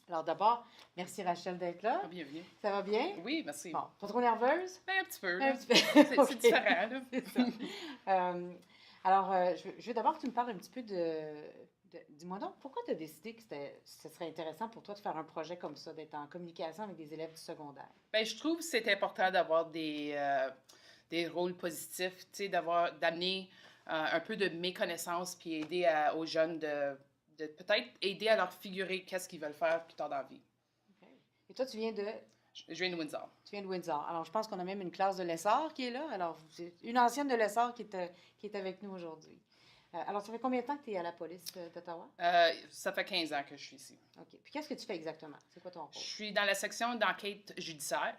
Alors d'abord, merci Rachel d'être là. Bienvenue. Ça va bien? Oui, merci. Bon, pas trop nerveuse? Ben, un petit peu, Un là. petit peu. C'est OK. c'est différent, là. C'est ça. Je veux d'abord que tu me parles un petit peu dis-moi donc, pourquoi tu as décidé que ce serait intéressant pour toi de faire un projet comme ça, d'être en communication avec des élèves du secondaire? Ben, je trouve que c'est important d'avoir des rôles positifs, tu sais, d'amener un peu de mes connaissances, puis aider aux jeunes de peut-être aider à leur figurer qu'est-ce qu'ils veulent faire plus tard dans la vie. OK. Et toi, Je viens de Windsor. tu viens de Windsor. Alors, je pense qu'on a même une classe de l'Essor qui est là. Alors, c'est une ancienne de l'Essor qui est avec nous aujourd'hui. Alors, ça fait combien de temps que tu es à la police d'Ottawa? Ça fait 15 ans que je suis ici. OK. Puis qu'est-ce que tu fais exactement? C'est quoi ton Je rôle? suis dans la section d'enquête judiciaire,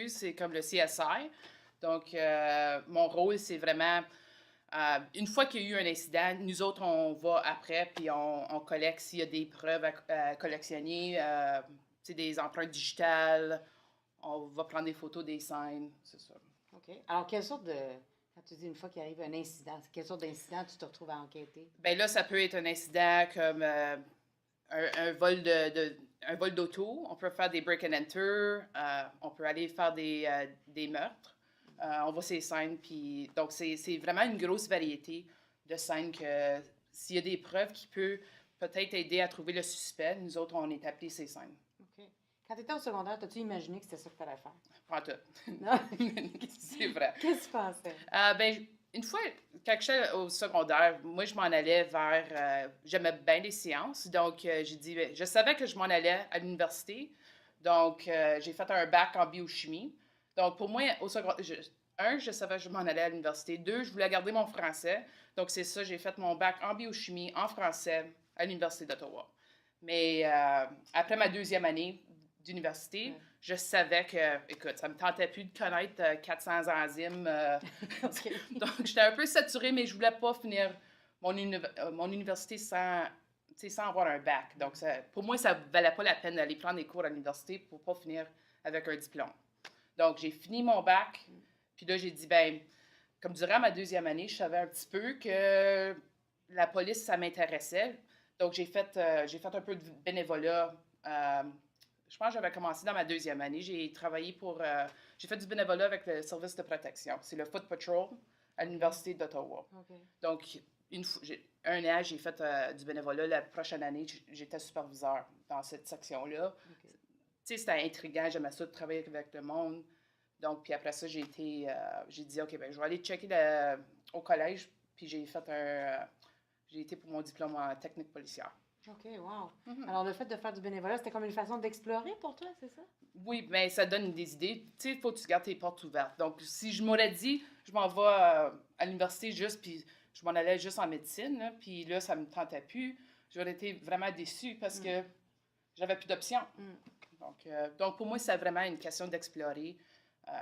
c'est comme le CSI. Donc, mon rôle, c'est vraiment, une fois qu'il y a eu un incident, nous autres, on va après, puis on collecte s'il y a des preuves à collectionner, tu sais, des empreintes digitales, on va prendre des photos des scènes, c'est ça. OK. Alors, quand tu dis une fois qu'il arrive un incident, quelle sorte d'incident tu te retrouves à enquêter? Ben là, ça peut être un incident comme un vol un vol d'auto. On peut faire des break and enter. On peut aller faire des meurtres. On voit ces scènes. Puis, donc, c'est vraiment une grosse variété de scènes que s'il y a des preuves qui peuvent peut-être aider à trouver le suspect, nous autres, on établit ces scènes. OK. Quand tu étais au secondaire, as-tu imaginé que c'était ça que tu allais faire? Pas en tout. Non? C'est vrai. Qu'est-ce que tu pensais? Ben, une fois, quand j'étais au secondaire, moi, je m'en allais vers. J'aimais bien les sciences. Donc, j'ai dit. Je savais que je m'en allais à l'université. Donc, j'ai fait un bac en biochimie. Donc, pour moi, au secondaire, je savais que je m'en allais à l'université. Deux, je voulais garder mon français. Donc, c'est ça, j'ai fait mon bac en biochimie, en français, à l'Université d'Ottawa. Mais après ma deuxième année d'université, Ouais. je savais que, écoute, ça me tentait plus de connaître 400 enzymes. OK. Donc, j'étais un peu saturée, mais je voulais pas finir mon université sans, tu sais, sans avoir un bac. Donc, pour moi, ça valait pas la peine d'aller prendre des cours à l'université pour pas finir avec un diplôme. Donc, j'ai fini mon bac, puis là, j'ai dit, ben, comme durant ma deuxième année, je savais un petit peu que la police, ça m'intéressait. Donc, j'ai fait un peu de bénévolat. Je pense que j'avais commencé dans ma deuxième année. J'ai travaillé j'ai fait du bénévolat avec le service de protection. C'est le Foot Patrol à l'Université d'Ottawa. OK. Donc, un an, j'ai fait du bénévolat. La prochaine année, j'étais superviseur dans cette section-là. OK. Tu sais, c'était intriguant. J'aimais ça de travailler avec le monde. Donc, puis après ça, j'ai dit, OK, ben, je vais aller checker au collège. Puis j'ai été pour mon diplôme en technique policière. OK, wow. Mhm. Alors, le fait de faire du bénévolat, c'était comme une façon d'explorer pour toi, c'est ça? Oui, mais ça donne des idées. Tu sais, il faut que tu gardes tes portes ouvertes. Donc, si je m'aurais dit, je m'en vais à l'université juste, puis je m'en allais juste en médecine, là, puis là, ça me tentait plus, j'aurais été vraiment déçue parce que j'avais plus d'options. Mm. Donc, pour moi, c'est vraiment une question d'explorer.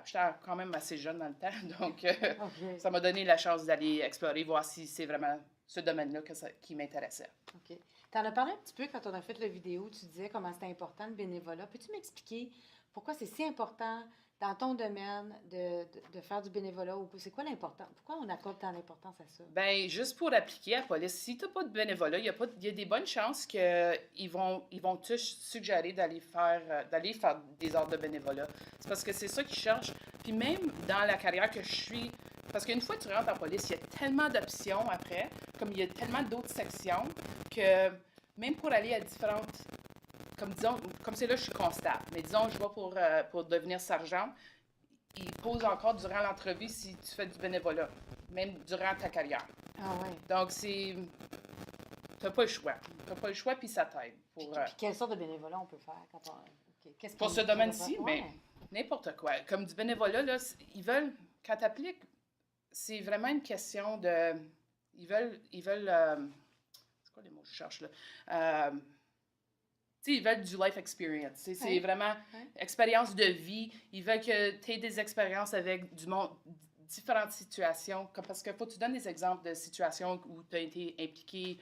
J'étais quand même assez jeune dans le temps, donc OK. ça m'a donné la chance d'aller explorer, voir si c'est vraiment ce domaine-là qui m'intéressait. OK. Tu en as parlé un petit peu quand on a fait la vidéo, tu disais comment c'était important le bénévolat. Peux-tu m'expliquer pourquoi c'est si important dans ton domaine de faire du bénévolat ou c'est quoi l'important? Pourquoi on accorde tant d'importance à ça? Ben, juste pour appliquer à la police, si tu n'as pas de bénévolat, il y a des bonnes chances qu'ils vont te suggérer d'aller faire des heures de bénévolat. C'est parce que c'est ça qu'ils cherchent. Puis même dans la carrière que je suis, parce qu'une fois que tu rentres en police, il y a tellement d'options après, comme il y a tellement d'autres sections, que même pour aller à différentes comme disons, comme c'est là, je suis constable. Mais disons, je vais pour devenir sergent. Ils posent encore durant l'entrevue si tu fais du bénévolat, même durant ta carrière. Ah ouais. Donc, t'as pas le choix. T'as pas le choix, puis ça t'aide. Puis quelle sorte de bénévolat on peut faire quand on. OK. Qu'est-ce Pour qu'on ce qu'on va domaine-ci, faire? mais Ouais. n'importe quoi. Comme du bénévolat, là, ils veulent, quand t'appliques, c'est vraiment une question de. Ils veulent. C'est quoi les mots que je cherche là? Tu sais, ils veulent du life experience. C'est Ouais. vraiment Ouais. expérience de vie. Ils veulent que tu aies des expériences avec du monde, différentes situations. Parce qu'il faut que tu donnes des exemples de situations où tu as été impliqué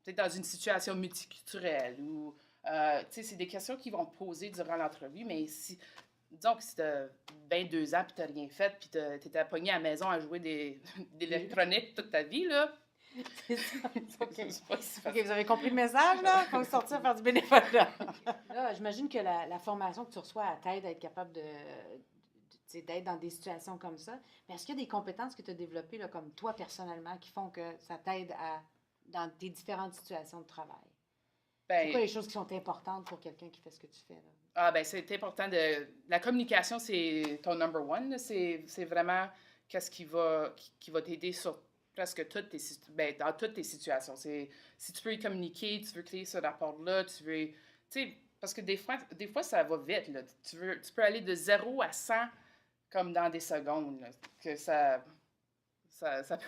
peut-être dans une situation multiculturelle ou. Tu sais, c'est des questions qu'ils vont te poser durant l'entrevue, mais si. Disons que si tu as 22 ans et tu n'as rien fait, puis tu étais pogné à la maison à jouer d'électronique toute ta vie, là, C'est ça. OK. C'est pas si OK, facile. vous avez compris le message, là? Il faut sortir faire du bénévolat. Là, j'imagine que la formation que tu reçois elle t'aide à être capable tu sais, d'être dans des situations comme ça. Mais est-ce qu'il y a des compétences que tu as développées, là, comme toi personnellement, qui font que ça t'aide dans tes différentes situations de travail? C'est quoi Ben, les choses qui sont importantes pour quelqu'un qui fait ce que tu fais, là? ben, c'est important de. La communication, c'est ton number one, là. C'est vraiment qu'est-ce qui va t'aider sur presque dans toutes tes situations. Si tu veux y communiquer, tu veux créer ce rapport-là, tu veux. Tu sais, parce que des fois, ça va vite, là. Tu peux aller de 0 à 100 comme dans des secondes, là, que ça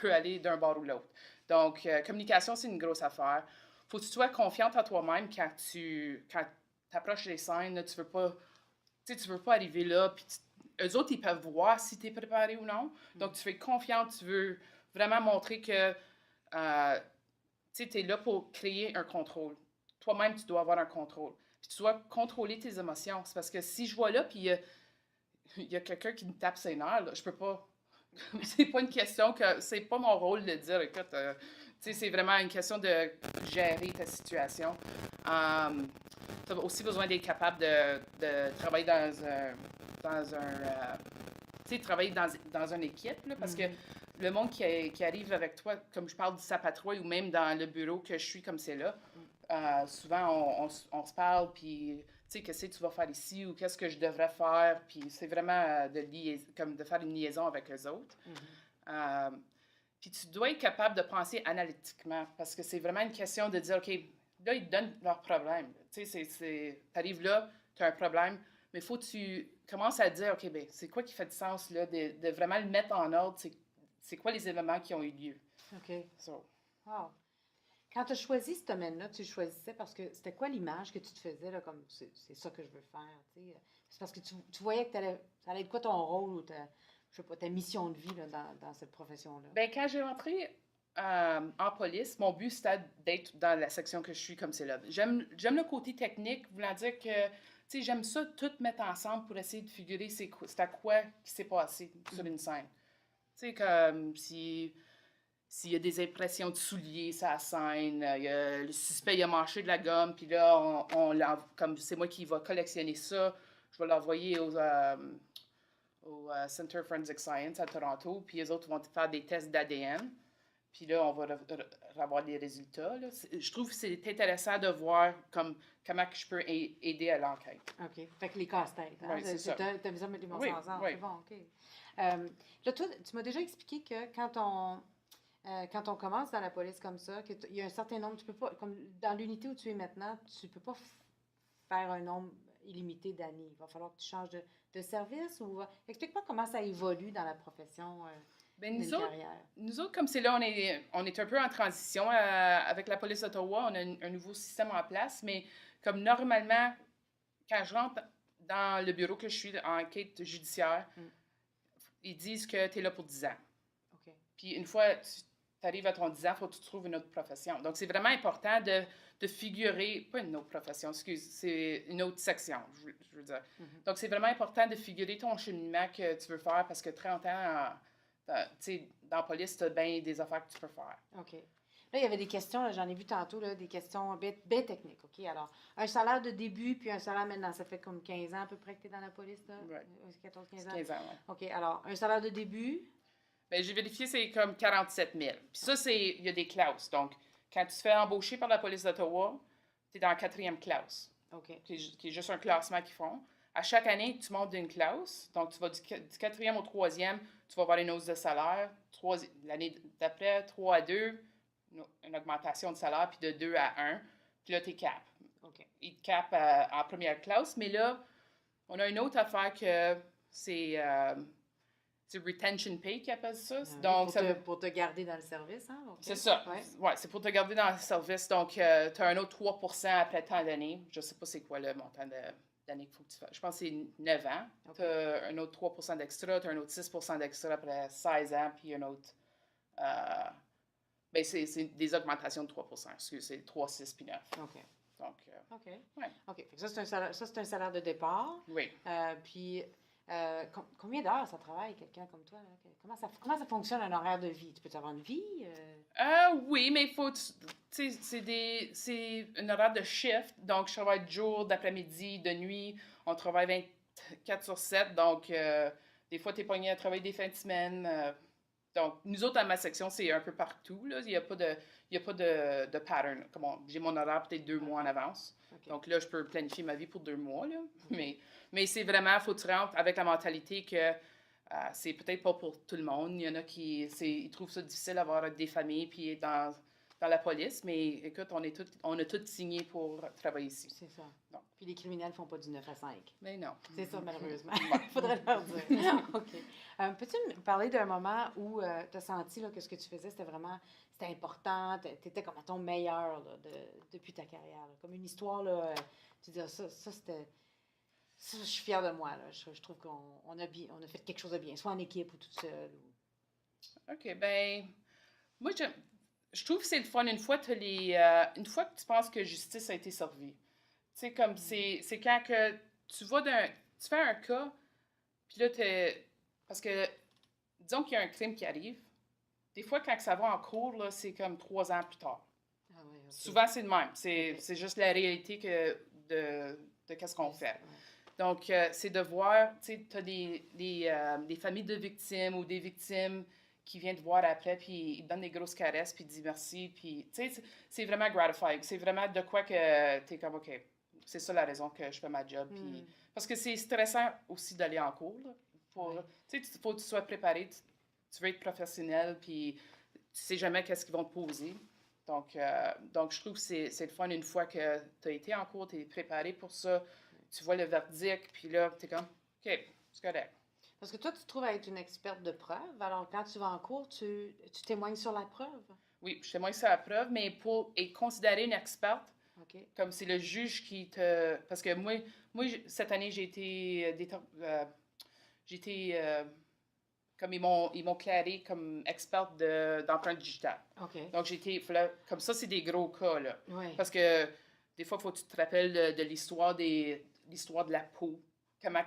peut aller d'un bord ou l'autre. Donc, communication, c'est une grosse affaire. Faut que tu sois confiante en toi-même quand approches les scènes. Là, tu veux pas arriver là, puis eux autres, ils peuvent voir si tu es préparé ou non. Donc, tu fais confiance, tu veux vraiment montrer que tu es là pour créer un contrôle. Toi-même, tu dois avoir un contrôle. Puis tu dois contrôler tes émotions. C'est parce que si je vois là, puis il y a quelqu'un qui me tape ses nerfs, là, je peux pas. C'est pas une question que. C'est pas mon rôle de dire, écoute, c'est vraiment une question de gérer ta situation. Tu as aussi besoin d'être capable de travailler travailler dans une équipe, là, parce que le monde qui arrive avec toi, comme je parle du sapatrouille ou même dans le bureau que je suis comme c'est là, souvent on se parle, puis tu sais, qu'est-ce que tu vas faire ici ou qu'est-ce que je devrais faire, puis c'est vraiment comme de faire une liaison avec eux autres. Puis tu dois être capable de penser analytiquement, parce que c'est vraiment une question de dire, OK, là, ils te donnent leur problème. Tu sais, tu arrives là, tu as un problème, mais il faut que tu commences à dire, OK, bien, c'est quoi qui fait du sens, là, de vraiment le mettre en ordre, c'est quoi les éléments qui ont eu lieu. OK. So, Wow. Quand tu as choisi ce domaine-là, tu le choisissais parce que c'était quoi l'image que tu te faisais, là, comme c'est ça que je veux faire, tu sais? C'est parce que tu voyais que ça allait être quoi ton rôle ou je sais pas, ta mission de vie là, dans cette profession-là? ben, quand j'ai rentré en police, mon but, c'était d'être dans la section que je suis comme c'est là. J'aime le côté technique, voulant dire que, tu sais, j'aime ça tout mettre ensemble pour essayer de figurer c'est à quoi qui s'est passé sur une scène. Tu sais, comme s'il y a des impressions de souliers sur la scène, le suspect il a mâché de la gomme, puis là, comme c'est moi qui va collectionner ça, je vais l'envoyer au Center Forensic Science à Toronto, puis les autres vont faire des tests d'ADN. Puis là, on va avoir les résultats. Là. Je trouve que c'est intéressant de voir comment je peux aider à l'enquête. OK. Fait que les casse-têtes. Hein? Oui, c'est ça. T'as besoin de mettre les morceaux ensemble. Oui. C'est bon, OK. Là, toi, tu m'as déjà expliqué que quand on commence dans la police comme ça, qu'il y a un certain nombre, tu peux pas, comme dans l'unité où tu es maintenant, tu peux pas faire un nombre illimité d'années. Il va falloir que tu changes de service ou. Explique-moi comment ça évolue dans la profession Ben, d'une carrière. nous autres, comme c'est là, on est un peu en transition avec la police d'Ottawa. On a un nouveau système en place, mais comme normalement, quand je rentre dans le bureau que je suis en enquête judiciaire, ils disent que tu es là pour 10 ans. OK. Puis une fois tu arrives à ton 10 ans, il faut que tu trouves une autre profession. Donc, c'est vraiment important de figurer, pas une autre profession, excuse, c'est une autre section, je veux dire. Donc, c'est vraiment important de figurer ton cheminement que tu veux faire parce que 30 ans, tu sais, dans la police, tu as bien des affaires que tu peux faire. OK. Là, il y avait des questions, là, j'en ai vu tantôt, là, des questions bien techniques. OK, alors, un salaire de début, puis un salaire maintenant, ça fait comme 15 ans à peu près que tu es dans la police, là? Ouais. 14-15 ans? 15 ans, oui. OK, alors, un salaire de début? Bien, j'ai vérifié, c'est comme 47 000. Puis ça, il y a des clauses. Donc, quand tu te fais embaucher par la police d'Ottawa, tu es dans la 4e classe, OK. qui est juste un classement qu'ils font. À chaque année, tu montes d'une classe. Donc, tu vas du 4e au 3e, tu vas avoir une hausse de salaire. L'année d'après, 3 à 2, une augmentation de salaire, puis de 2 à 1. Puis là, tu es cap. OK. Ils te capent en première classe. Mais là, on a une autre affaire que c'est retention pay qui appelle ça. Donc, pour te garder dans le service, hein? Okay. C'est ça. Ouais. Ouais, c'est pour te garder dans le service. Donc, tu as un autre 3% après tant d'années. Je ne sais pas c'est quoi le montant d'années qu'il faut que tu fasses. Je pense que c'est 9 ans. Okay. Tu as un autre 3% d'extra, tu as un autre 6% d'extra après 16 ans, puis un autre. Ben, c'est des augmentations de 3%. Excusez, c'est 3, 6 puis 9. OK. Donc, OK. Ouais. OK. Ça, c'est un salaire de départ. Oui. Puis, Combien d'heures ça travaille, quelqu'un comme toi? Là? Comment ça fonctionne un horaire de vie? Tu peux avoir une vie? Oui, mais il faut, tu sais, c'est un horaire de shift, donc je travaille de jour, d'après-midi, de nuit, on travaille 24 sur 7, donc des fois, tu es pogné à travailler des fins de semaine. Donc, nous autres, à ma section, c'est un peu partout, là. Il y a pas de pattern. J'ai mon horaire peut-être 2 mois en OK. avance. OK. Donc là, je peux planifier ma vie pour 2 mois, là. Mais c'est vraiment, il faut que tu rentres avec la mentalité que c'est peut-être pas pour tout le monde. Il y en a ils trouvent ça difficile d'avoir des familles puis dans la police, mais écoute, on a tous signé pour travailler ici. C'est ça. Non. Puis les criminels font pas du 9 à 5. Mais non. C'est ça, malheureusement. Ouais. Il faudrait leur dire. OK. Peux-tu me parler d'un moment où tu as senti là, que ce que tu faisais, c'était important, tu étais comme à ton meilleur là, depuis ta carrière? Là. Comme une histoire, là, tu dis, ça, c'était. Ça, je suis fière de moi. Là. Je trouve qu'on a fait quelque chose de bien, soit en équipe ou toute seule. OK, ben, moi, je trouve que c'est le fun une fois, une fois que tu penses que justice a été servie. Tu sais, comme c'est quand que tu vas tu fais un cas, puis là, parce que, disons qu'il y a un crime qui arrive, des fois, quand ça va en cours, là, c'est comme 3 ans plus tard. Ah oui, OK. Souvent, c'est le même. C'est OK. c'est juste la réalité de qu'est-ce qu'on fait. Ouais. Donc, c'est de voir, tu sais, tu as des familles de victimes ou des victimes qui viennent te voir après, puis ils te donnent des grosses caresses, puis ils te disent merci, puis, tu sais, c'est vraiment gratifying. C'est vraiment de quoi que tu es comme, OK, c'est ça la raison que je fais ma job. Puis, parce que c'est stressant aussi d'aller en cours, là, Ouais. tu sais, il faut que tu sois préparé, tu veux être professionnel, puis tu sais jamais qu'est-ce qu'ils vont te poser. Donc, je trouve que c'est le fun une fois que tu as été en cours, tu es préparé pour ça, tu vois le verdict, puis là, tu es comme, OK, c'est correct. Parce que toi, tu te trouves à être une experte de preuve. Alors, quand tu vas en cours, tu témoignes sur la preuve. Oui, je témoigne ça à la preuve, mais pour être considérée une experte, OK. comme c'est le juge qui te... Parce que moi cette année, j'ai été comme ils m'ont clairé comme experte d'empreinte digitale. OK. Donc, comme ça, c'est des gros cas, là. Oui. Parce que des fois, il faut que tu te rappelles de l'histoire de la peau, comment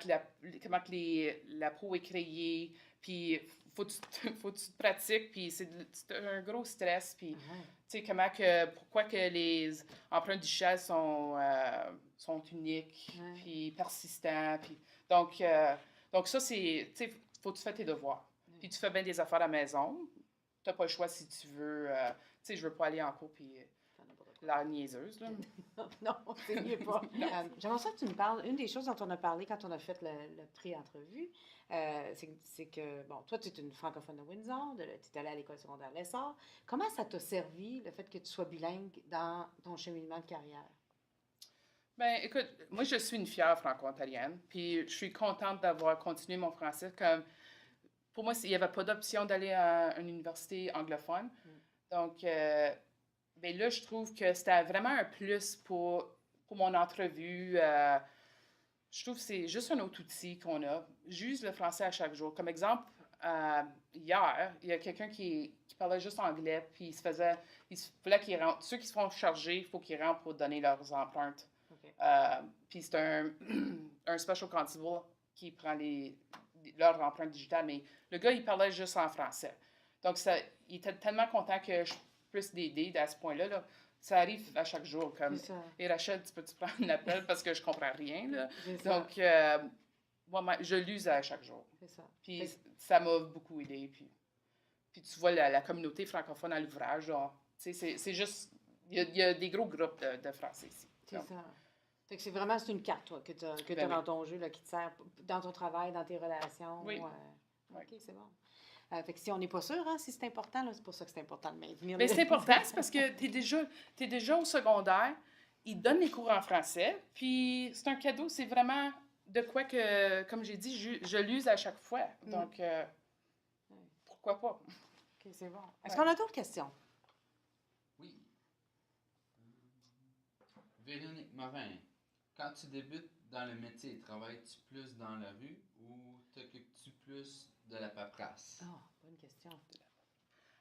la peau est créée, puis faut que tu te pratiques, puis c'est un gros stress, puis tu sais, pourquoi que les empreintes digitales sont uniques, puis persistants, puis donc ça, c'est, tu sais, faut que tu fasses tes devoirs. Puis tu fais bien des affaires à la maison, t'as pas le choix si tu veux, tu sais, je veux pas aller en cours, puis l'air niaiseuse, là. Non, c'est mieux pas. J'aimerais ça que tu me parles. Une des choses dont on a parlé quand on a fait le pré-entrevue, c'est que, bon, toi, tu es une francophone de Windsor, tu es allée à l'école secondaire Lessard. Comment ça t'a servi, le fait que tu sois bilingue dans ton cheminement de carrière? Ben, écoute, moi, je suis une fière franco-ontarienne, puis je suis contente d'avoir continué mon français. Comme, pour moi, il n'y avait pas d'option d'aller à une université anglophone. Donc, ben là, je trouve que c'était vraiment un plus pour mon entrevue. Je trouve que c'est juste un autre outil qu'on a. J'use le français à chaque jour. Comme exemple, hier, il y a quelqu'un qui parlait juste anglais, puis il fallait qu'il rentre. Ceux qui se font charger, il faut qu'ils rentrent pour donner leurs empreintes. OK. Puis c'est un special constable qui prend leurs empreintes digitales, mais le gars, il parlait juste en français. Donc, il était tellement content que je puisse l'aider à ce point-là. Là. Ça arrive à chaque jour. Comme, et Rachel, tu peux-tu prendre un appel parce que je comprends rien. Là. Donc, moi, je l'use à chaque jour. C'est ça. Puis ça m'a beaucoup aidé. Puis tu vois la communauté francophone à l'ouvrage. C'est juste... Il y a des gros groupes de Français ici. C'est ça. Fait que c'est une carte, toi, que tu as dans ton jeu, là, qui te sert dans ton travail, dans tes relations. Oui. OK, c'est bon. Fait que si on n'est pas sûr, hein, si c'est important, là, c'est pour ça que c'est important de maintenir. Mais c'est important, c'est parce que t'es déjà au secondaire, ils te donnent les cours en français, puis c'est un cadeau, c'est vraiment de quoi que, comme j'ai dit, je l'use à chaque fois. Donc, pourquoi pas? OK, c'est bon. Est-ce qu'on a d'autres questions? Oui. Véronique Morin, quand tu débutes dans le métier, travailles-tu plus dans la rue ou t'occupes-tu plus de la paperasse? Ah, bonne question.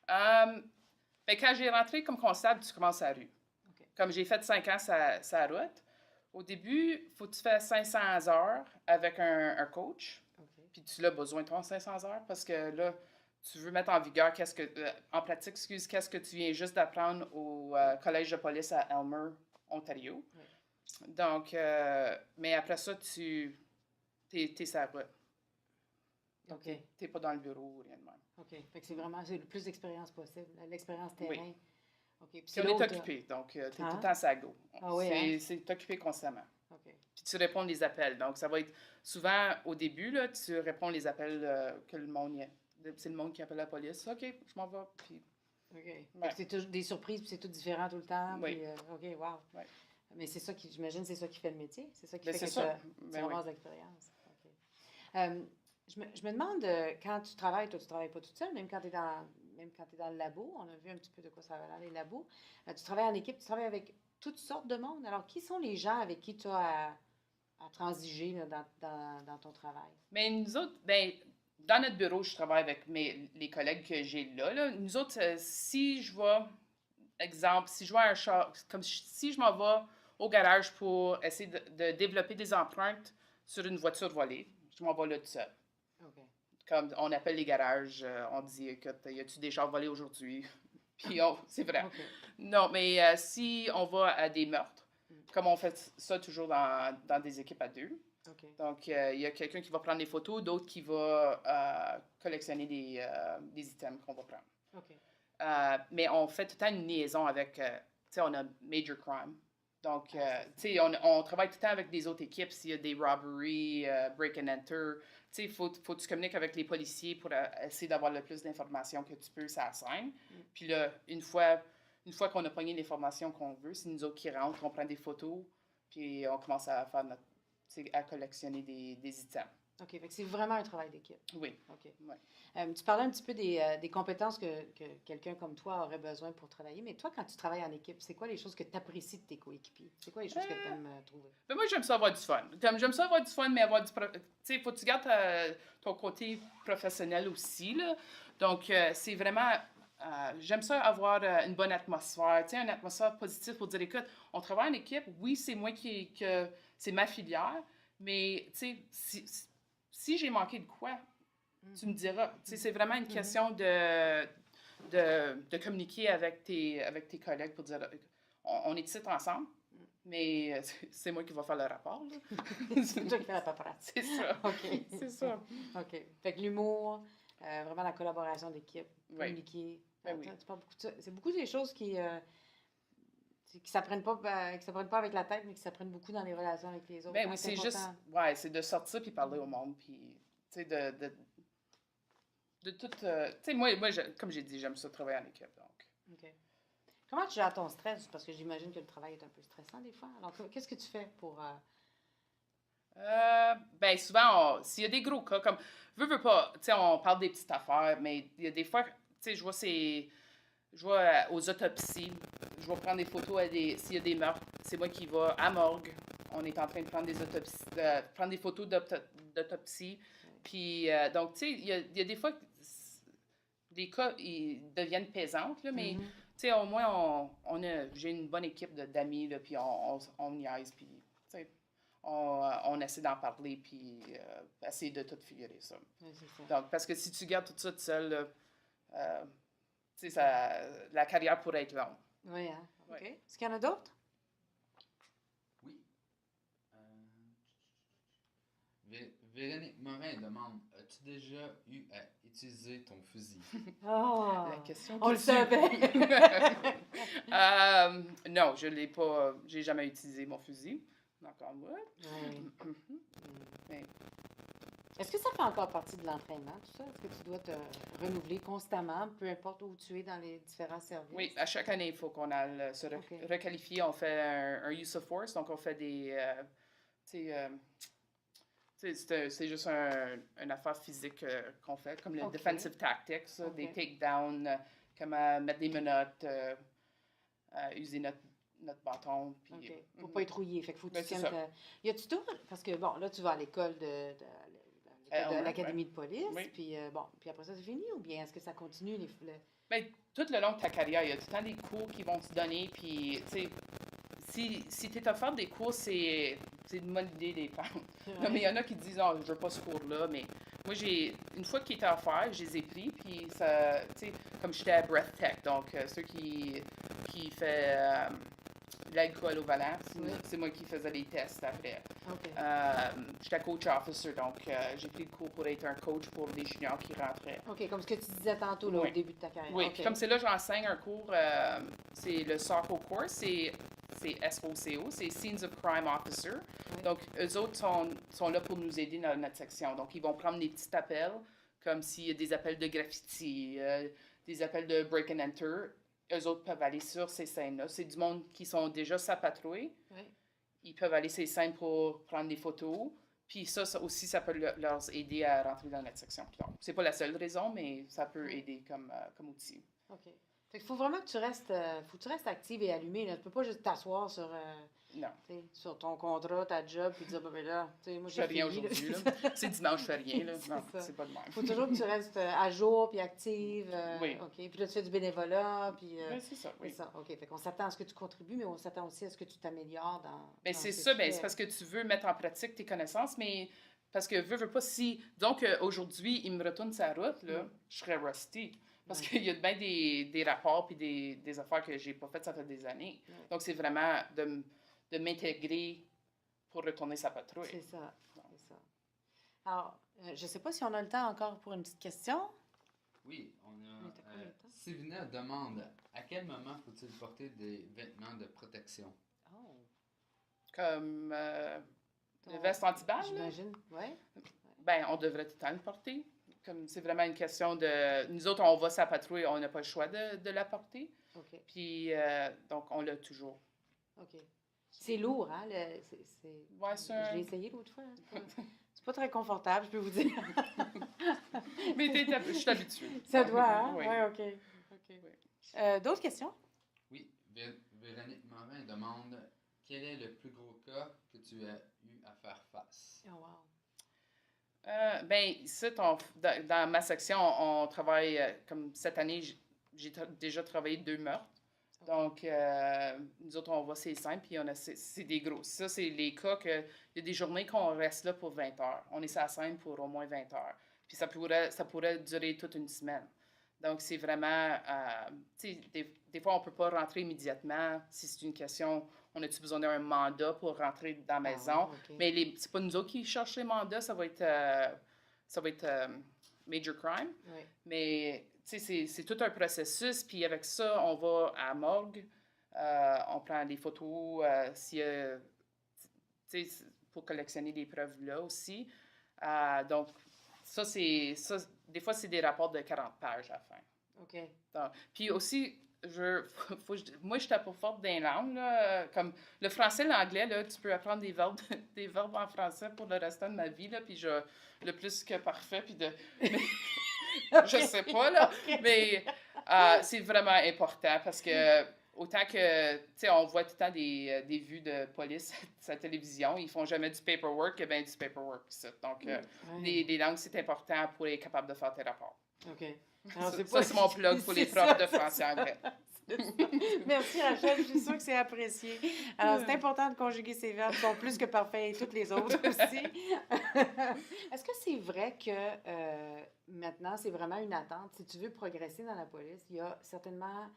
Ben, quand j'ai rentré comme comptable, tu commences à la rue. Okay. Comme j'ai fait 5 ans sa route, au début, il faut que tu fasses 500 heures avec un coach. OK. puis tu l'as besoin de ton 500 heures parce que là, tu veux mettre en vigueur en pratique, qu'est-ce que tu viens juste d'apprendre au collège de police à Elmer, Ontario. Oui. Donc, mais après ça, t'es sur la route. Donc, OK. t'es pas dans le bureau ou rien de même. OK. Fait que c'est le plus d'expérience possible, l'expérience terrain. Oui. OK. Puis Puis on est occupé, donc t'es tout le temps à go. Ah oui, hein? C'est occupé constamment. OK. Puis tu réponds les appels. Donc, ça va être souvent au début, là, tu réponds les appels que le monde y a. C'est le monde qui appelle la police. OK, je m'en vais. Puis, OK. Fait que c'est toujours des surprises, puis c'est tout différent tout le temps. Oui. Puis, OK, wow. Ouais. Mais c'est ça j'imagine, c'est ça qui fait le métier. C'est ça qui Ben, fait c'est que ça. tu Ben oui. ramasses l'expérience. OK. Je me demande, quand tu travailles, toi, tu travailles pas toute seule, même quand tu es dans le labo, on a vu un petit peu de quoi ça va l'air, les labos. Tu travailles en équipe, tu travailles avec toutes sortes de monde. Alors, qui sont les gens avec qui tu as à transiger là, dans ton travail? Mais nous autres, ben, dans notre bureau, je travaille avec les collègues que j'ai là. Nous autres, si je vais, exemple, si je vais à un char, si je m'en vais au garage pour essayer de développer des empreintes sur une voiture volée, je m'en vais là tout seul. OK. Comme on appelle les garages, on dit, écoute, y a-tu des chars volés aujourd'hui? Puis c'est vrai. OK. Non, mais si on va à des meurtres, comme on fait ça toujours dans des équipes à deux, OK. donc il y a quelqu'un qui va prendre des photos, d'autres qui va collectionner des items qu'on va prendre. OK. Mais on fait tout le temps une liaison avec, tu sais, on a Major Crime. Donc, tu sais, on travaille tout le temps avec des autres équipes. S'il y a des robberies, break and enter, tu sais, faut que tu communiques avec les policiers pour essayer d'avoir le plus d'informations que tu peux sur la scène. Puis là, une fois qu'on a pogné l'information qu'on veut, c'est nous autres qui rentrent, on prend des photos, puis on commence à faire à collectionner des items. OK. Fait que c'est vraiment un travail d'équipe. Oui. OK. Ouais. Tu parlais un petit peu des compétences que quelqu'un comme toi aurait besoin pour travailler, mais toi, quand tu travailles en équipe, c'est quoi les choses que tu apprécies de tes coéquipiers? C'est quoi les choses que tu aimes trouver? Ben moi, j'aime ça avoir du fun. Comme j'aime ça avoir du fun, mais avoir du... Tu sais, il faut que tu gardes ton côté professionnel aussi, là. Donc, c'est vraiment... j'aime ça avoir une bonne atmosphère, tu sais, une atmosphère positive pour dire, écoute, on travaille en équipe, oui, c'est moi c'est ma filière, mais, tu sais, si j'ai manqué de quoi, tu me diras. Tu sais, c'est vraiment une question de communiquer avec tes collègues pour dire, on est ici ensemble, mais c'est moi qui vais faire le rapport. C'est toi qui fais la paperasse. C'est ça. OK. C'est ça. OK. Fait que l'humour, vraiment la collaboration d'équipe, Oui. communiquer. Ben oui. Tu parles beaucoup de ça. C'est beaucoup des choses qui s'apprennent pas avec la tête, mais qui s'apprennent beaucoup dans les relations avec les autres. Ben Hein, oui, c'est important. juste, ouais, c'est de sortir puis parler au monde, puis, tu sais, de tout, tu sais, moi comme j'ai dit, j'aime ça travailler en équipe, donc. OK. Comment tu gères ton stress? Parce que j'imagine que le travail est un peu stressant des fois. Alors, qu'est-ce que tu fais pour... Ben souvent, s'il y a des gros cas, comme, veux pas, tu sais, on parle des petites affaires, mais il y a des fois, tu sais, je vois aux autopsies, je vais prendre des photos s'il y a des meurtres, c'est moi qui vais à morgue, on est en train de prendre des autopsies, prendre des photos d'autopsie, puis donc, tu sais, il y a des fois, les cas, ils deviennent pesantes, là, mais, tu sais, au moins, j'ai une bonne équipe d'amis, là, puis on niaise, puis, tu sais, on essaie d'en parler, puis essayer de tout figurer ça. Oui, c'est ça. Donc, parce que si tu gardes tout ça tout seul, là, tu sais, la carrière pourrait être longue. Oui, hein? OK. Ouais. Est-ce qu'il y en a d'autres? Oui. Véronique Morin demande, as-tu déjà eu à utiliser ton fusil? Oh! La question On le tue. savait! Non, je l'ai pas. J'ai jamais utilisé mon fusil. Encore moi. Oui. Mais, Est-ce que ça fait encore partie de l'entraînement, tout ça? Est-ce que tu dois te renouveler constamment, peu importe où tu es dans les différents services? oui, à chaque année, il faut qu'on aille se OK. requalifier. On fait un use of force, donc on fait des. C'est juste une affaire physique qu'on fait, comme le OK. defensive tactics, OK. des takedowns, comme mettre des menottes, user notre bâton. Puis, OK. Faut pas être rouillé. Fait que faut que tu Ben, c'est tiennes ça. Y a-tu tout? Parce que, bon, là, tu vas à l'école de l'Académie de police, Oui. puis puis après ça, c'est fini, ou bien est-ce que ça continue? Ben, tout le long de ta carrière, il y a tout le temps des cours qui vont te donner, puis, tu sais, si tu es offert des cours, c'est une bonne idée de les prendre. Non, mais il y en a qui disent, oh, je veux pas ce cours-là, mais moi, une fois qu'ils étaient offerts, je les ai pris, puis ça, tu sais, comme j'étais à Breath Tech, donc ceux qui fait l'alcool au volant, Oui. c'est moi qui faisais les tests après. OK. J'étais coach officer, donc j'ai pris le cours pour être un coach pour les juniors qui rentraient. OK, comme ce que tu disais tantôt, là, Oui. au début de ta carrière. Oui, OK. puis comme c'est là, j'enseigne un cours, c'est le SOCO course, c'est SOCO, c'est Scenes of Crime Officer. Oui. Donc, eux autres sont là pour nous aider dans notre section. Donc, ils vont prendre des petits appels, comme s'il y a des appels de graffiti, des appels de break and enter. Eux autres peuvent aller sur ces scènes-là. C'est du monde qui sont déjà sa patrouille. Oui. Ils peuvent aller sur ces scènes pour prendre des photos. Puis ça aussi, ça peut leur aider à rentrer dans notre section plus tard. C'est pas la seule raison, mais ça peut aider comme outil. OK. Fait qu'il faut vraiment que tu restes, active et allumée. Là. Tu peux pas juste t'asseoir sur, Non. sur ton contrat, ta job, puis dire, ben là, moi Je j'ai fais rien fini. aujourd'hui. C'est dimanche, je fais rien. Là. Non, ça. c'est pas de même. Il faut toujours que tu restes à jour, puis active. Oui. OK. Puis là, tu fais du bénévolat, puis... Oui, c'est ça. Oui. C'est ça. OK. Fait qu'on s'attend à ce que tu contribues, mais on s'attend aussi à ce que tu t'améliores dans... Ben, dans c'est ce que ça, tu ben, fais. c'est parce que tu veux mettre en pratique tes connaissances, mais parce que veux pas si. Donc, aujourd'hui, il me retourne sa route, là, je serais rusty. Parce qu'il y a bien des rapports puis des affaires que j'ai pas faites, ça fait des années. Ouais. Donc, c'est vraiment de m'intégrer pour retourner sa patrouille. C'est ça. C'est ça. Alors, je sais pas si on a le temps encore pour une petite question. Oui, on On était combien de a. temps? Sylvina demande à quel moment faut-il porter des vêtements de protection? Oh. Comme le veste anti-balle, là, J'imagine. Oui. ben, on devrait tout le temps le porter. Comme c'est vraiment une question de. Nous autres, on va sa patrouille, on n'a pas le choix de la porter. OK. Puis, donc, on l'a toujours. OK. C'est lourd, hein? Ouais, Je l'ai essayé l'autre fois. Hein. C'est pas très confortable, je peux vous dire. Mais je suis habituée. Ça doit, hein? Oui. Ouais, OK. D'autres questions? Oui, Véronique Morin demande quel est le plus gros cas que tu as eu à faire face? Oh, wow. Ben, ici, dans ma section, on travaille, comme cette année, j'ai déjà travaillé 2 meurtres. Donc, nous autres, on voit ces scènes, puis c'est des gros. Ça, c'est les cas que. Il y a des journées qu'on reste là pour 20 heures. On est sur la scène pour au moins 20 heures. Puis ça pourrait durer toute une semaine. Donc, c'est vraiment. Tu sais, des fois, on ne peut pas rentrer immédiatement. Si c'est une question, on a-tu besoin d'un mandat pour rentrer dans la maison? OK. Mais c'est pas nous autres qui cherchent les mandats, ça va être major crime. Oui. Mais tu sais, c'est tout un processus. Puis avec ça, on va à la morgue, on prend des photos pour collectionner des preuves là aussi. Donc, ça, des fois, c'est des rapports de 40 pages à la fin. OK. Donc, puis aussi, moi, je suis pas forte dans les langues. Là, comme le français, l'anglais, là, tu peux apprendre des verbes en français pour le restant de ma vie. Là, puis le plus que parfait. Puis je sais pas, là. Mais c'est vraiment important parce que autant que, tu sais, on voit tout le temps des vues de police sur la télévision, ils font jamais du paperwork, il y a bien du paperwork. Donc, les langues, c'est important pour être capable de faire tes rapports. OK. Alors, c'est mon plug pour les profs de français anglais. Merci Rachel, je suis sûre que c'est apprécié. Alors, c'est important de conjuguer ces verbes, ils sont plus que parfaits et toutes les autres aussi. Est-ce que c'est vrai que maintenant, c'est vraiment une attente? Si tu veux progresser dans la police, il y a certainement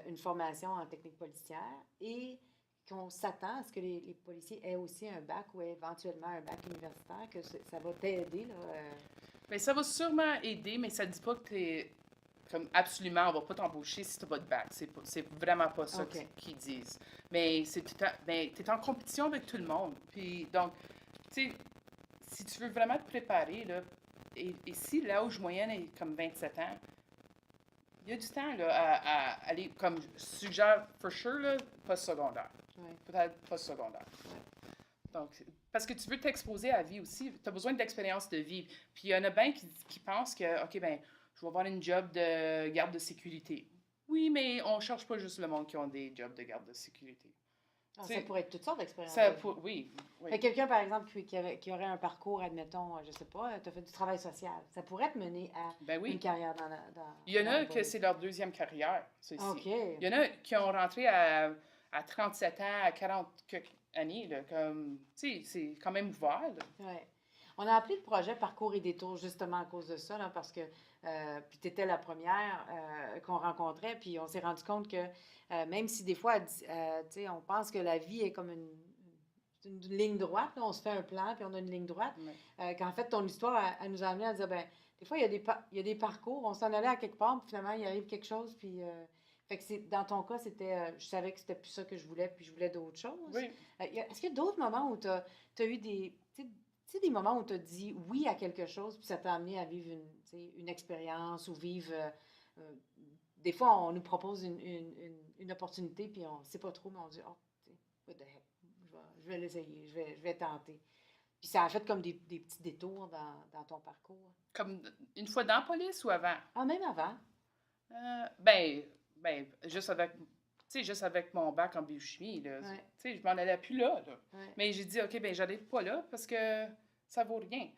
une formation en technique policière et qu'on s'attend à ce que les policiers aient aussi un bac ou éventuellement un bac universitaire, que ça va t'aider, là? Bien, ça va sûrement aider, mais ça ne dit pas que tu es comme absolument, on va pas t'embaucher si tu n'as pas de bac. C'est vraiment pas ça qu'ils disent. Mais tu es en compétition avec tout le monde. Puis donc, tu sais, si tu veux vraiment te préparer, là, et si l'âge moyenne est comme 27 ans, il y a du temps là, à aller, comme je suggère, for sure, là, post-secondaire. Ouais. Peut-être post-secondaire. Ouais. Donc, parce que tu veux t'exposer à la vie aussi. Tu as besoin d'expérience de vie. Puis il y en a bien qui pensent que, OK, ben je vais avoir une job de garde de sécurité. Oui, mais on ne cherche pas juste le monde qui ont des jobs de garde de sécurité. Ah, ça pourrait être toutes sortes d'expériences. Oui. Fait quelqu'un, par exemple, qui aurait un parcours, admettons, je sais pas, tu as fait du travail social. Ça pourrait te mener à une carrière dans Il y en a que c'est leur deuxième carrière, ça ici. OK. Il y en a qui ont rentré à 37 ans, à 40 années, là, comme, tu sais, c'est quand même ouvert. Ouais. On a appelé le projet Parcours et détours justement à cause de ça, là, parce que puis tu étais la première qu'on rencontrait, puis on s'est rendu compte que même si des fois, tu sais, on pense que la vie est comme une ligne droite, là, on se fait un plan, puis on a une ligne droite, Ouais. qu'en fait, ton histoire, elle nous a amené à dire, ben des fois, il y a des parcours, on s'en allait à quelque part, puis finalement, il arrive quelque chose, puis... fait que dans ton cas, c'était, je savais que c'était plus ça que je voulais, puis je voulais d'autres choses. Oui. Est-ce qu'il y a d'autres moments où tu as eu des, tu sais, des moments où tu as dit oui à quelque chose, puis ça t'a amené à vivre tu sais, une expérience ou vivre. Euh, des fois, on nous propose une opportunité, puis on ne sait pas trop, mais on dit, oh, tu sais, what the heck, je vais l'essayer, je vais tenter. Puis ça a fait comme des petits détours dans ton parcours. Comme une fois dans la police ou avant? Ah, même avant. Juste avec, tu sais, juste avec mon bac en biochimie, là. Ouais. Tu sais, je m'en allais plus là. Ouais. Mais j'ai dit, OK, ben j'arrive pas là parce que ça vaut rien.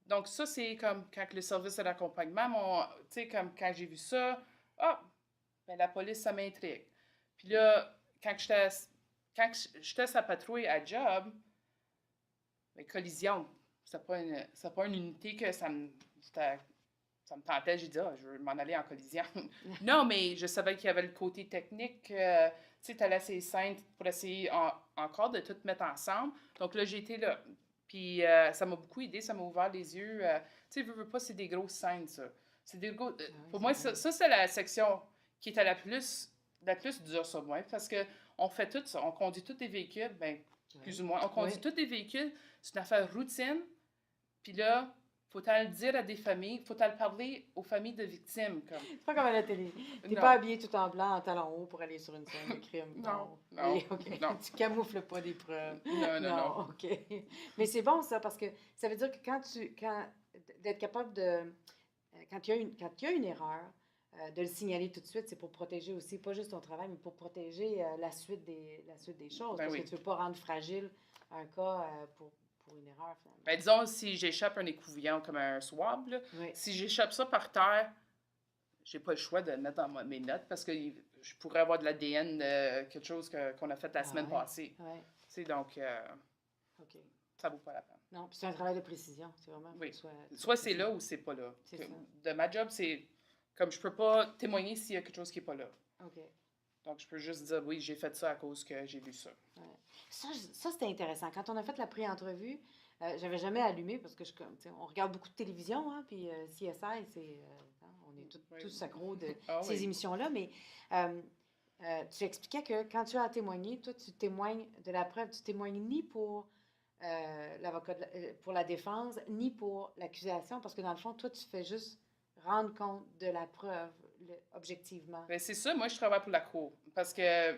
Donc ça, c'est comme quand le service de l'accompagnement, tu sais, comme quand j'ai vu ça, ah, ben la police, ça m'intrigue. Puis là, quand j'étais sa patrouille à job, ben, collision, c'est pas une unité que ça me tentait. J'ai dit, ah, je veux m'en aller en collision. Non, mais je savais qu'il y avait le côté technique. Tu sais, tu allais ces scènes pour essayer encore de tout mettre ensemble. Donc là, j'ai été là. Puis ça m'a beaucoup aidé, ça m'a ouvert les yeux. Tu sais, veux pas, c'est des grosses scènes, ça. C'est des gros, pour moi, ça, c'est la section qui était la plus dure sur moi. Parce que on fait tout ça. On conduit tous des véhicules, ben, plus ou moins. On conduit tous des véhicules. C'est une affaire routine. Puis là, faut-il le dire à des familles, faut-il parler aux familles de victimes. Comme. C'est pas comme à la télé. T'es Non. pas habillé tout en blanc, en talons hauts pour aller sur une scène de crime. Non. Et, OK. Non. Tu camoufles pas des preuves. Non. OK. Mais c'est bon ça, parce que ça veut dire que d'être capable de... Quand il y a une erreur, de le signaler tout de suite, c'est pour protéger aussi, pas juste ton travail, mais pour protéger la suite des choses. Ben parce oui. que tu veux pas rendre fragile un cas pour une erreur, finalement. Ben, disons, si j'échappe un écouvillon comme un swab, là, Oui. si j'échappe ça par terre, j'ai pas le choix de le mettre dans mes notes parce que je pourrais avoir de l'ADN de quelque chose qu'on a fait la semaine passée. Ouais. Tu sais, donc, OK. ça vaut pas la peine. Non, puis c'est un travail de précision. C'est vraiment... Oui. Soit Soit c'est là ou c'est pas là. C'est ça. De ma job, c'est comme je peux pas témoigner s'il y a quelque chose qui est pas là. OK. Donc, je peux juste dire, oui, j'ai fait ça à cause que j'ai vu ça. Ouais. Ça c'était intéressant. Quand on a fait la pré-entrevue, j'avais jamais allumé parce que on regarde beaucoup de télévision, hein, puis CSI, on est tous accros de ces émissions-là, mais tu expliquais que quand tu as témoigné, toi, tu témoignes de la preuve, tu témoignes ni pour l'avocat pour la défense, ni pour l'accusation, parce que dans le fond, toi, tu fais juste rendre compte de la preuve objectivement. Ben, c'est ça, moi, je travaille pour la cour. Parce que,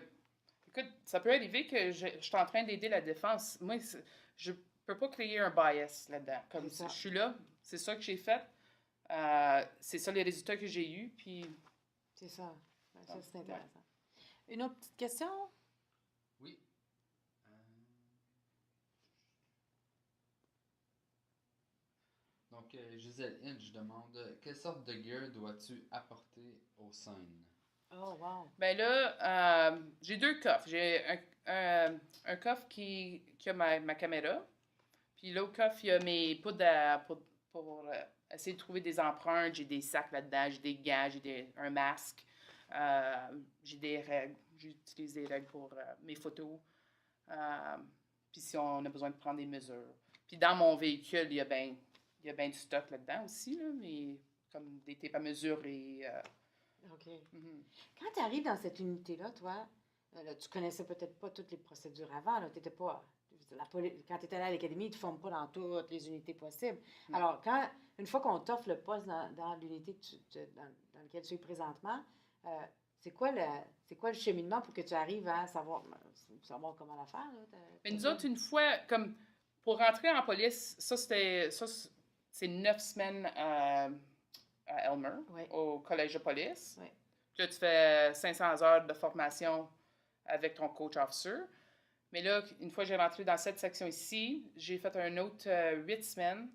écoute, ça peut arriver que je suis en train d'aider la défense. Moi, je peux pas créer un bias là-dedans. Comme je suis là, c'est ça que j'ai fait. C'est ça les résultats que j'ai eus. Puis... C'est ça. Ça, c'est intéressant. Ouais. Une autre petite question? Oui. Donc, Gisèle Hinch demande quelle sorte de gear dois-tu apporter aux scènes? Oh, wow. Ben là, j'ai deux coffres. J'ai un coffre qui a ma caméra. Puis l'autre coffre, il y a mes poudres pour essayer de trouver des empreintes. J'ai des sacs là-dedans, j'ai des gants, un masque. J'ai des règles. J'utilise des règles pour mes photos. Puis si on a besoin de prendre des mesures. Puis dans mon véhicule, il y a bien du stock là-dedans aussi, là, mais comme des tapes à mesurer. OK. Quand tu arrives dans cette unité-là, toi, là, tu connaissais peut-être pas toutes les procédures avant. Là, t'étais pas, quand tu étais allé à l'académie, ils ne te forment pas dans toutes les unités possibles. Non. Alors, une fois qu'on t'offre le poste dans l'unité dans laquelle tu es présentement, c'est quoi le cheminement pour que tu arrives à savoir comment la faire? Là, Mais nous autres, une fois, comme pour rentrer en police, c'est 9 semaines à Elmer, au collège de police. Oui. Puis là, tu fais 500 heures de formation avec ton coach officer. Mais là, une fois que j'ai rentré dans cette section ici, j'ai fait un autre 8 semaines.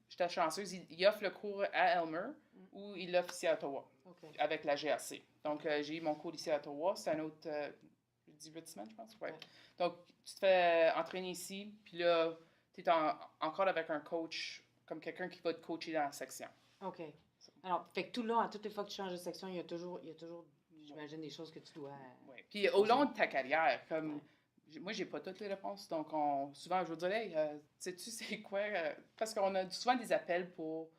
J'étais chanceuse. Il offre le cours à Elmer ou il l'offre ici à Ottawa avec la GAC. Donc, j'ai eu mon cours ici à Ottawa. C'est un autre 18 semaines, je pense. Ouais. Donc, tu te fais entraîner ici. Puis là, tu es encore avec un coach, comme quelqu'un qui va te coacher dans la section. OK. Alors, fait que tout le long, à toutes les fois que tu changes de section, il y a toujours j'imagine, des choses que tu dois... Ouais. Puis au long de ta carrière, comme moi, j'ai pas toutes les réponses, donc souvent, je vous dirais, hey, sais-tu c'est quoi? Parce qu'on a souvent des appels pour...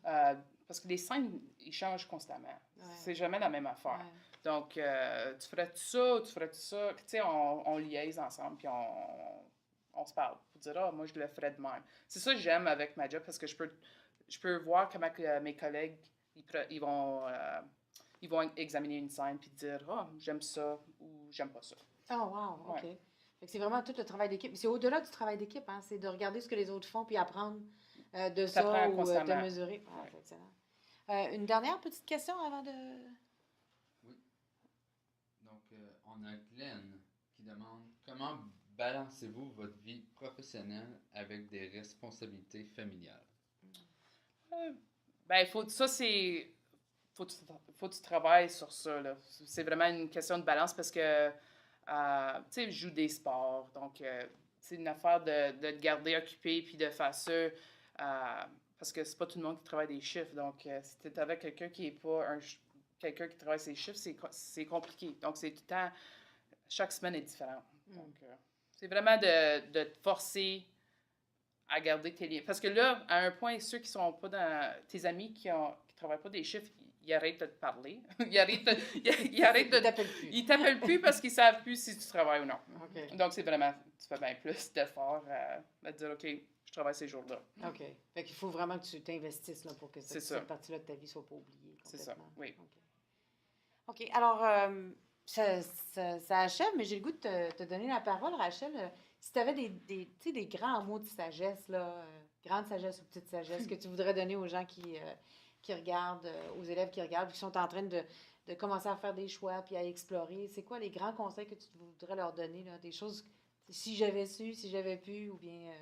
Ouais. parce que les scènes, ils changent constamment. Ouais. C'est jamais la même affaire. Ouais. Donc, tu ferais-tu ça ou tu ferais-tu ça? Puis, tu sais, on liaise ensemble, puis on se parle pour dire, ah, moi, je le ferais de même. C'est ça que j'aime avec ma job, parce que je peux voir comment que, mes collègues, ils vont examiner une scène, puis dire, ah, j'aime ça ou j'aime pas ça. Oh, wow, OK. Ouais. Fait que c'est vraiment tout le travail d'équipe. C'est au-delà du travail d'équipe, hein? C'est de regarder ce que les autres font puis apprendre de ça T'apprends ou de constamment. mesurer. Ah, Ouais. c'est excellent. Une dernière petite question avant de... Oui. Donc, on a Glenn qui demande comment balancez-vous votre vie professionnelle avec des responsabilités familiales? Ben, ça, c'est... Faut que tu travailles sur ça, là. C'est vraiment une question de balance parce que, tu sais, je joue des sports, donc c'est une affaire de te garder occupé puis de faire ça, parce que c'est pas tout le monde qui travaille des chiffres. Donc, si tu es avec quelqu'un qui est pas quelqu'un qui travaille ses chiffres, c'est compliqué. Donc, c'est tout le temps... Chaque semaine est différente. Donc, c'est vraiment de te forcer à garder tes liens. Parce que là, à un point, ceux qui sont pas dans... Tes amis qui travaillent pas des chiffres, ils arrêtent de te parler. ils arrêtent de... Ils t'appellent plus parce qu'ils savent plus si tu travailles ou non. OK. Donc, c'est vraiment... Tu fais bien plus d'efforts à dire, OK, je travaille ces jours-là. OK. Fait qu'il faut vraiment que tu t'investisses là, pour que C'est cette ça. partie-là de ta vie soit pas oubliée C'est ça, complètement. oui. OK. OK. Alors, ça achève, mais j'ai le goût de te donner la parole, Rachel. Si tu avais tu sais, des grands mots de sagesse, là, grande sagesse ou petite sagesse, que tu voudrais donner aux gens qui regardent, aux élèves qui regardent, qui sont en train de commencer à faire des choix puis à explorer, c'est quoi les grands conseils que tu voudrais leur donner, là, des choses, si j'avais su, si j'avais pu, ou bien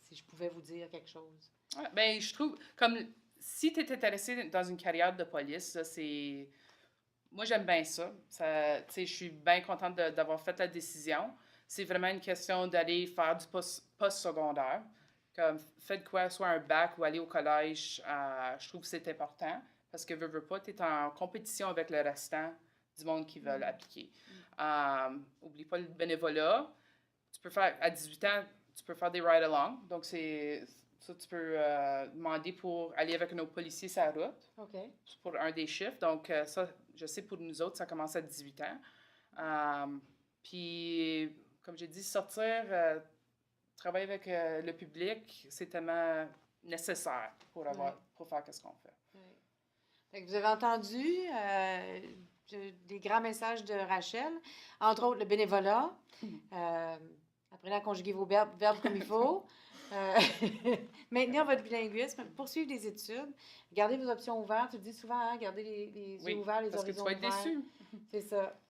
si je pouvais vous dire quelque chose? Ouais, ben, je trouve, comme, si tu es intéressé dans une carrière de police, là, c'est... Moi, j'aime bien ça. Tu sais, je suis bien contente d'avoir fait la décision. C'est vraiment une question d'aller faire du post-secondaire. Comme, faites quoi, soit un bac ou aller au collège, je trouve que c'est important. Parce que, veux pas, tu es en compétition avec le restant du monde qui veulent appliquer. Oublie pas le bénévolat. Tu peux faire, à 18 ans, tu peux faire des ride-along. Donc, c'est... Ça, tu peux demander pour aller avec nos policiers sur la route. OK. Pour un des chiffres. Donc, ça, je sais, pour nous autres, ça commence à 18 ans. Puis, comme j'ai dit, sortir, travailler avec le public, c'est tellement nécessaire pour faire ce qu'on fait. Ouais. Fait que vous avez entendu des grands messages de Rachel, entre autres le bénévolat. Apprenez à conjuguer vos verbes comme il faut. Maintenir votre bilinguisme, poursuivre des études, gardez vos options ouvertes. Tu le dis souvent, hein, gardez les yeux ouverts, les parce que tu horizons vas être ouverts. déçu. C'est ça.